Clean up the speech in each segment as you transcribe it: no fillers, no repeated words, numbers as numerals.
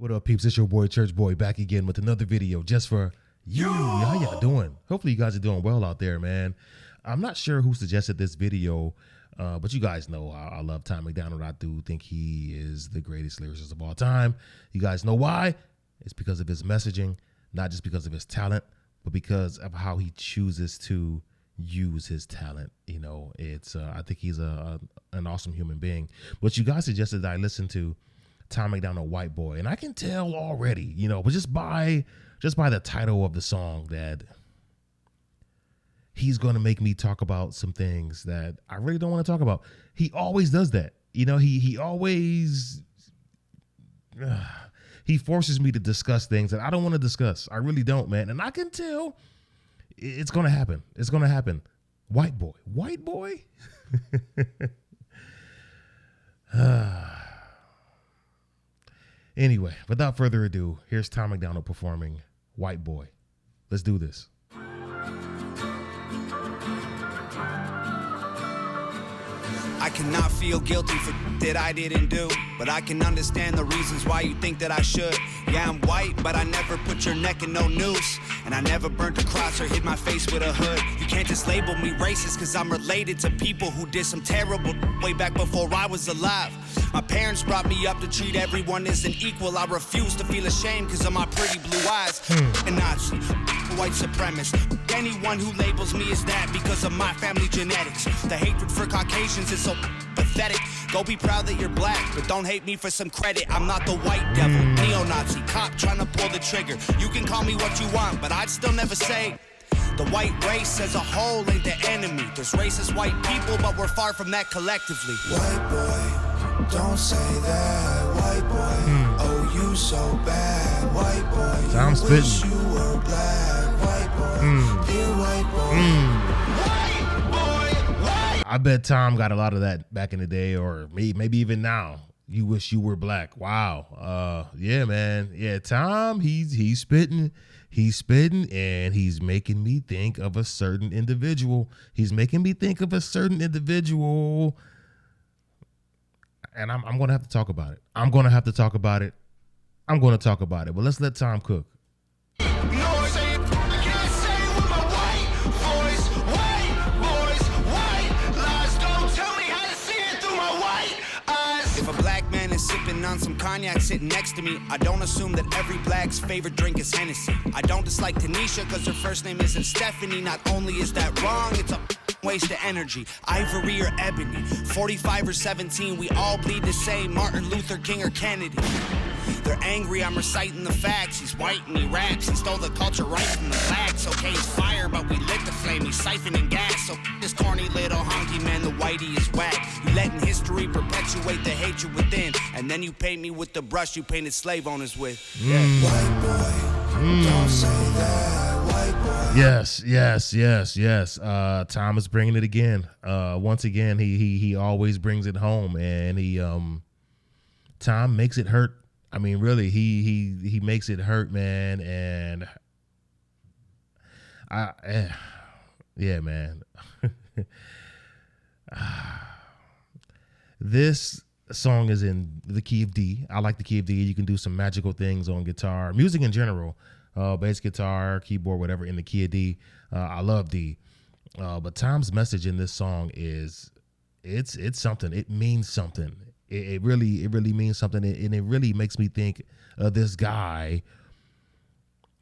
What up, peeps? It's your boy, Church Boy, back again with another video just for you. How y'all doing? Hopefully you guys are doing well out there, man. I'm not sure who suggested this video, but you guys know I love Tom Macdonald. I do think he is the greatest lyricist of all time. You guys know why? It's because of his messaging, not just because of his talent, but because of how he chooses to use his talent. You know, it's I think he's an awesome human being. But you guys suggested that I listen to Tom Macdonald, White Boy, and I can tell already, you know, but just by the title of the song that he's going to make me talk about some things that I really don't want to talk about. He always does that. You know, he always he forces me to discuss things that I don't want to discuss. I really don't, man. And I can tell it's going to happen. It's going to happen. White Boy. White Boy? Anyway, without further ado, here's Tom Macdonald performing White Boy. Let's do this. I cannot feel guilty for that I didn't do, but I can understand the reasons why you think that I should. Yeah, I'm white, but I never put your neck in no noose, and I never burnt a cross or hid my face with a hood. You can't just label me racist cause I'm related to people who did some terrible way back before I was alive. My parents brought me up to treat everyone as an equal. I refuse to feel ashamed cause of my pretty blue eyes. A Nazi, white supremacist, anyone who labels me as that because of my family genetics. The hatred for Caucasians is so pathetic. Go be proud that you're black, but don't hate me for some credit. I'm not the white devil, neo-Nazi, cop trying to pull the trigger. You can call me what you want, but I'd still never say the white race as a whole ain't the enemy. There's racist white people, but we're far from that collectively. White boy, don't say that. White boy, oh you so bad. White boy, I'm you wish you were black. White boy, dear white boy. I bet Tom got a lot of that back in the day, or maybe even now. You wish you were black. Wow. Yeah, man. Yeah, Tom, he's spitting, and he's making me think of a certain individual. And I'm gonna have to talk about it. But let's let Tom cook. If a black man is sipping on some cognac sitting next to me, I don't assume that every black's favorite drink is Hennessy. I don't dislike Tanisha because her first name isn't Stephanie. Not only is that wrong, it's a waste of energy. Ivory or ebony, 45 or 17, we all bleed the same. Martin Luther King or Kennedy. They're angry, I'm reciting the facts. He's white and he raps, he stole the culture right from the blacks. Okay, he's fire, but we lit the flame, he's siphoning gas. So this corny little honky man, the whitey is whack. You letting history perpetuate the hatred within, and then you paint me with the brush you painted slave owners with. White boy, don't say that. White boy. Yes. Tom is bringing it again. Once again, he always brings it home, and Tom makes it hurt. I mean, really, he makes it hurt, man. And yeah, man. This song is in the key of D. I like the key of D. You can do some magical things on guitar, music in general, bass guitar, keyboard, whatever, in the key of D. I love D. But Tom's message in this song is, it's something. It means something. It really means something, and it really makes me think of this guy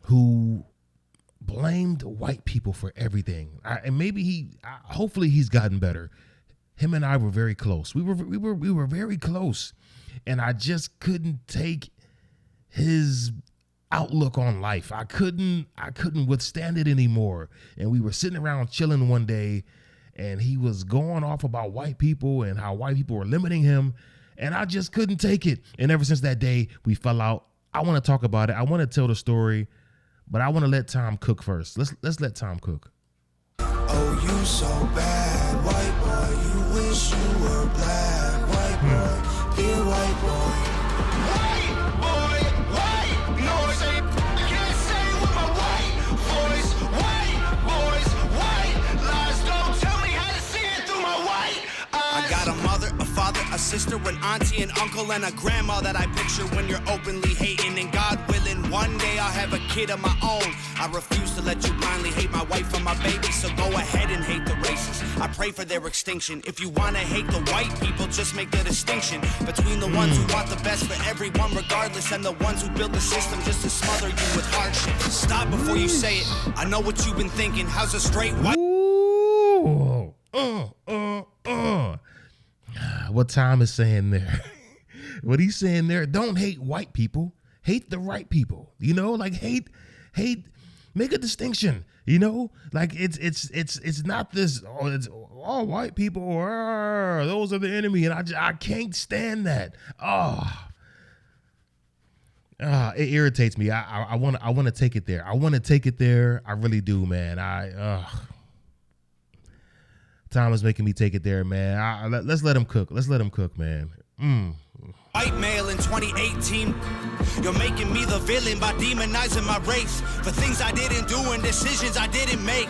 who blamed white people for everything. And maybe hopefully he's gotten better. Him and I were very close. We were very close, and I just couldn't take his outlook on life. I couldn't withstand it anymore. And we were sitting around chilling one day, and he was going off about white people and how white people were limiting him. And I just couldn't take it. And ever since that day, we fell out. I want to talk about it. I want to tell the story, but I want to let Tom cook first. Let's let Tom cook. Oh, you so bad, white boy. You wish you were black, white boy, dear white boy. White boy, white noise. I can't say it with my white voice. White boys, white lies. Don't tell me how to see it through my white eyes. I got a mother, a father, a sister, an auntie, an uncle, and a grandma that I picture when you're openly hating. And God willing, one day I'll have a kid of my own. I refuse to let you blindly hate my wife and my baby, so go ahead and hate the races. I pray for their extinction. If you want to hate the white people, just make the distinction between the ones who want the best for everyone regardless and the ones who build the system just to smother you with hardship. Stop before you say it. I know what you've been thinking. How's a straight white... Ooh. What Tom is saying there. What he's saying there, don't hate white people. Hate the right people. You know, like hate, make a distinction. You know, like it's not this, oh, it's all white people, those are the enemy. And I can't stand that. It irritates me. I want to take it there. I want to take it there. I really do, man. Tom is making me take it there, man. Let's let him cook. Let's let him cook, man. White male in 2018. You're making me the villain by demonizing my race for things I didn't do and decisions I didn't make.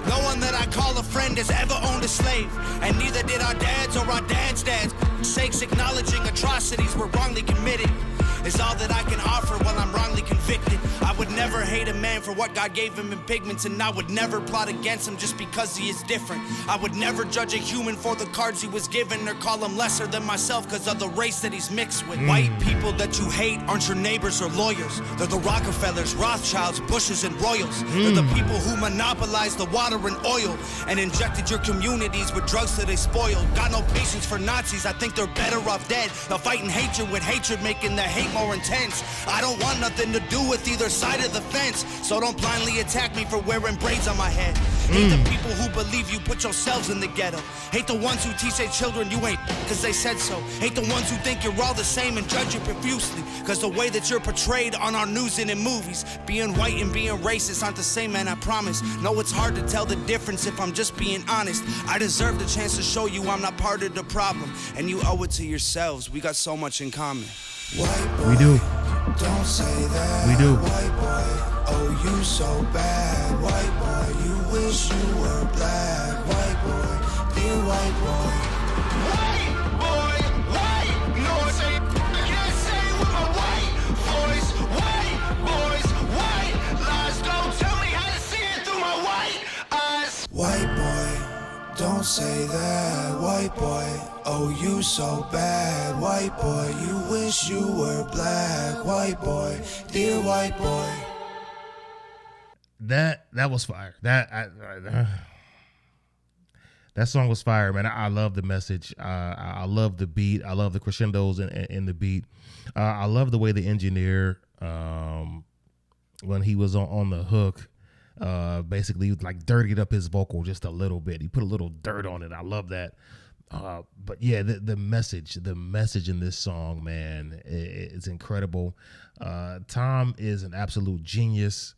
No one that I call a friend has ever owned a slave, and neither did our dads or our dads' dads. Sakes acknowledging atrocities were wrongly committed is all that I can offer while I'm wrongly convicted. I would never hate a man for what God gave him in pigments, and I would never plot against him just because he is different. I would never judge a human for the cards he was given or call him lesser than myself because of the race that he's mixed with. White people that you hate aren't your neighbors or lawyers. They're the Rockefellers, Rothschilds, Bushes, and Royals. They're the people who monopolized the water and oil and injected your communities with drugs that they spoiled. Got no patience for Nazis. I think they're better off dead. They'll fight in hatred with hatred, making the hate more intense. I don't want nothing to do with either side of the fence, so don't blindly attack me for wearing braids on my head. Hate the people who believe you put yourselves in the ghetto. Hate the ones who teach their children you ain't because they said so. Hate the ones who think you're all the same and judge you profusely because the way that you're portrayed on our news and in movies. Being white and being racist aren't the same, man, I promise. No, it's hard to tell the difference if I'm just being honest. I deserve the chance to show you I'm not part of the problem, and you owe it to yourselves. We got so much in common. White boy, We do. don't say that. We do. White boy, oh you so bad. White boy, you wish you were black. White boy, dear white boy. White boy, white noise. I can't say with my white voice. White boys, white lies. Don't tell me how to see it through my white eyes. White boy, don't say that. White boy, oh you so bad. White boy, you wish you were black. White boy, dear white boy. That was fire. That song was fire, man. I love the message. I love the beat. I love the crescendos in the beat. I love the way the engineer, when he was on the hook, basically like dirtied up his vocal just a little bit. He put a little dirt on it. I love that. But yeah, the message in this song, man, it's incredible. Tom is an absolute genius.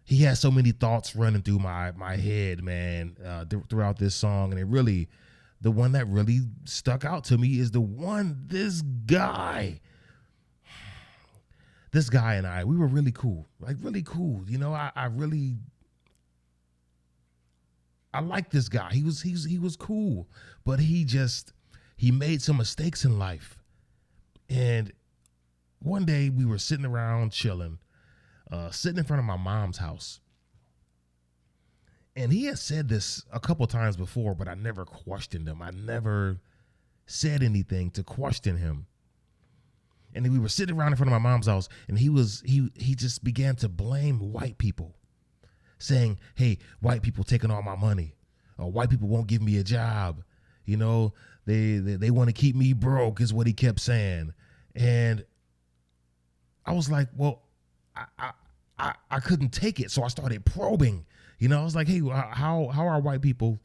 He has so many thoughts running through my head, man, throughout this song. And the one that really stuck out to me is this guy and I, we were really cool, like really cool. You know, I like this guy. He was cool, but he made some mistakes in life. And one day we were sitting around chilling, sitting in front of my mom's house. And he had said this a couple times before, but I never questioned him. I never said anything to question him. And then we were sitting around in front of my mom's house, and he just began to blame white people, saying, hey, white people taking all my money, or white people won't give me a job. You know, they want to keep me broke is what he kept saying. And I was like, well, I couldn't take it. So I started probing. You know, I was like, hey, how are white people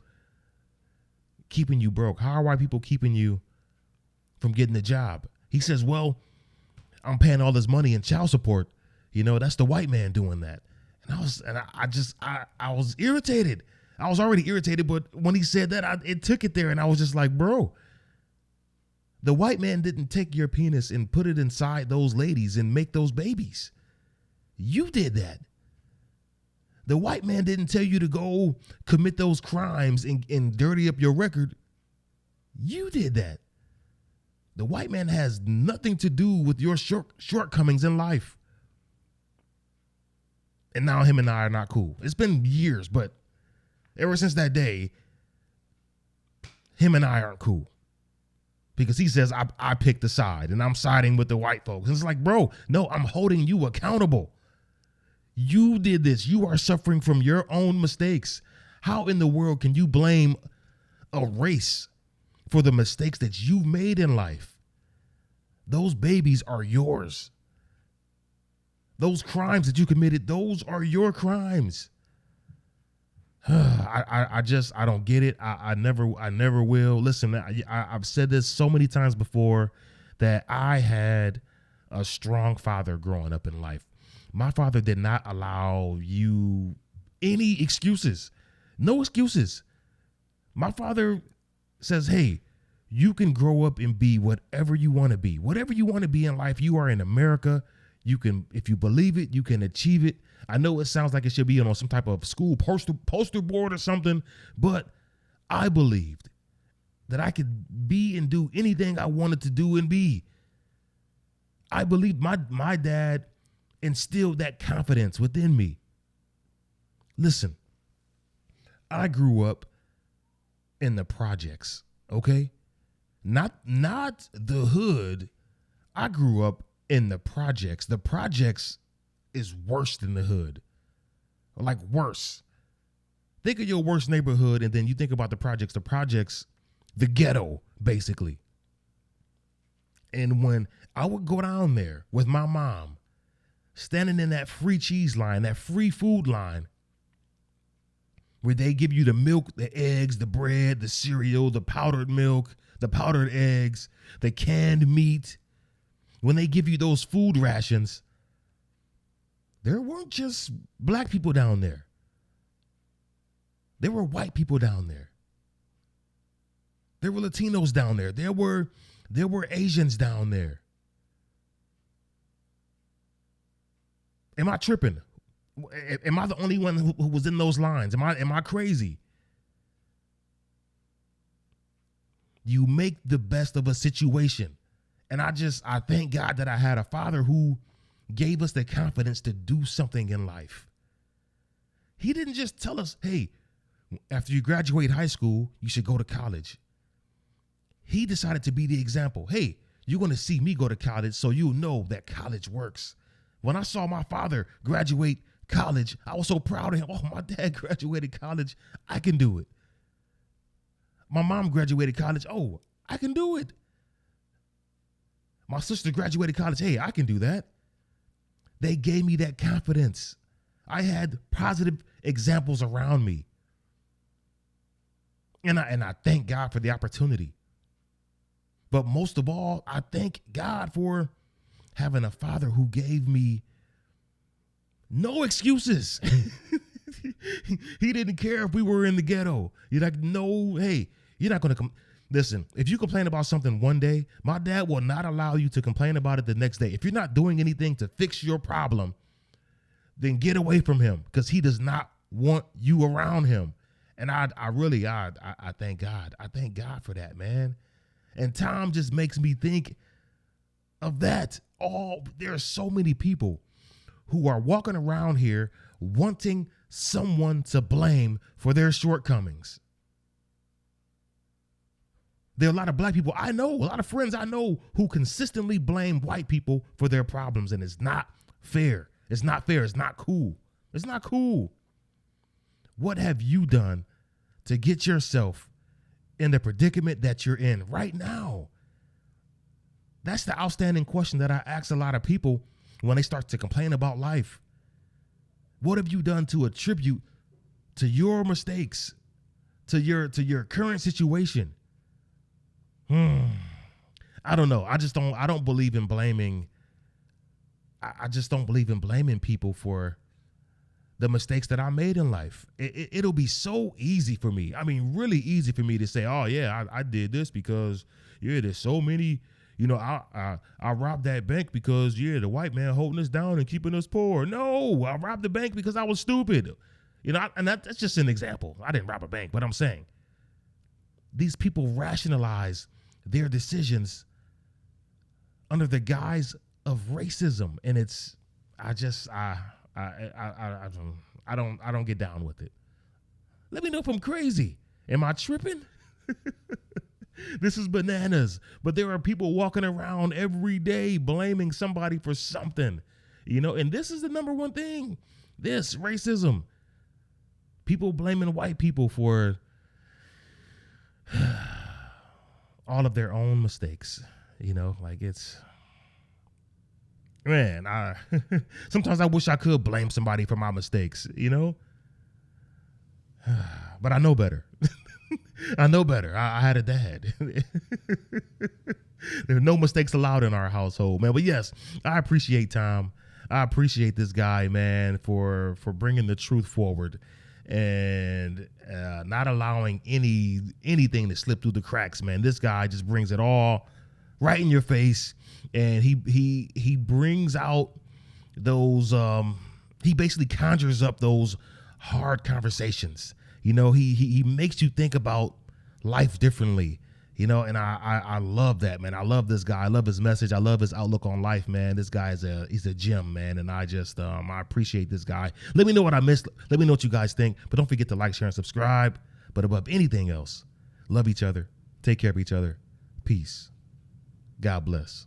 keeping you broke? How are white people keeping you from getting a job? He says, well, I'm paying all this money in child support. You know, that's the white man doing that. And I was irritated. I was already irritated, but when he said that, it took it there, and I was just like, bro, the white man didn't take your penis and put it inside those ladies and make those babies. You did that. The white man didn't tell you to go commit those crimes and dirty up your record. You did that. The white man has nothing to do with your shortcomings in life. And now him and I are not cool. It's been years, but ever since that day, him and I aren't cool. Because he says, I picked a side and I'm siding with the white folks. And it's like, bro, no, I'm holding you accountable. You did this. You are suffering from your own mistakes. How in the world can you blame a race for the mistakes that you've made in life? Those babies are yours. Those crimes that you committed, those are your crimes. I don't get it. I never will. Listen, I've said this so many times before that I had a strong father growing up in life. My father did not allow you any excuses. No excuses. My father says, hey, you can grow up and be whatever you want to be. Whatever you want to be in life, you are in America. You can, if you believe it, you can achieve it. I know it sounds like it should be on some type of school poster board or something, but I believed that I could be and do anything I wanted to do and be. I believed my dad instilled that confidence within me. Listen, I grew up in the projects, okay? Not the hood. I grew up in the projects. The projects is worse than the hood. Like worse. Think of your worst neighborhood and then you think about the projects. The projects, the ghetto, basically. And when I would go down there with my mom, standing in that free cheese line, that free food line, where they give you the milk, the eggs, the bread, the cereal, the powdered milk, the powdered eggs, the canned meat. When they give you those food rations, there weren't just black people down there. There were white people down there. There were Latinos down there. There were Asians down there. Am I tripping? Am I the only one who was in those lines? Am I crazy? You make the best of a situation. And I thank God that I had a father who gave us the confidence to do something in life. He didn't just tell us, hey, after you graduate high school, you should go to college. He decided to be the example. Hey, you're going to see me go to college, so you'll know that college works. When I saw my father graduate college, I was so proud of him. Oh, my dad graduated college. I can do it. My mom graduated college. Oh, I can do it. My sister graduated college. Hey, I can do that. They gave me that confidence. I had positive examples around me. And I thank God for the opportunity. But most of all, I thank God for having a father who gave me no excuses. He didn't care if we were in the ghetto. You're like, no, hey, you're not going to come. Listen, if you complain about something one day, my dad will not allow you to complain about it the next day. If you're not doing anything to fix your problem, then get away from him because he does not want you around him. And I thank God. I thank God for that, man. And Tom just makes me think of that. There are so many people who are walking around here wanting someone to blame for their shortcomings. There are a lot of black people I know, a lot of friends I know who consistently blame white people for their problems, and it's not fair. It's not fair. It's not cool. It's not cool. What have you done to get yourself in the predicament that you're in right now? That's the outstanding question that I ask a lot of people when they start to complain about life. What have you done to attribute to your mistakes, to your current situation? I don't know. I don't believe in blaming. I just don't believe in blaming people for the mistakes that I made in life. It'll be so easy for me. I mean, really easy for me to say, oh yeah, I did this because, yeah, there's so many, I robbed that bank because, yeah, the white man holding us down and keeping us poor. No, I robbed the bank because I was stupid. And that's just an example. I didn't rob a bank, but I'm saying these people rationalize their decisions under the guise of racism, and it's I don't get down with it. Let me know if I'm crazy. Am I tripping? This is bananas. But there are people walking around every day blaming somebody for something, and this is the number one thing. This racism. People blaming white people for all of their own mistakes, like it's, man, sometimes I wish I could blame somebody for my mistakes, but I know better. I know better. I had a dad. There are no mistakes allowed in our household, man. But yes, I appreciate Tom. I appreciate this guy, man, for bringing the truth forward and not allowing anything to slip through the cracks, man. This guy just brings it all right in your face, and he brings out those. He basically conjures up those hard conversations. He makes you think about life differently, and I love that, man. I love this guy. I love his message. I love his outlook on life, man. This guy he's a gem, man. And I just, I appreciate this guy. Let me know what I missed. Let me know what you guys think, but don't forget to like, share, and subscribe. But above anything else, love each other. Take care of each other. Peace. God bless.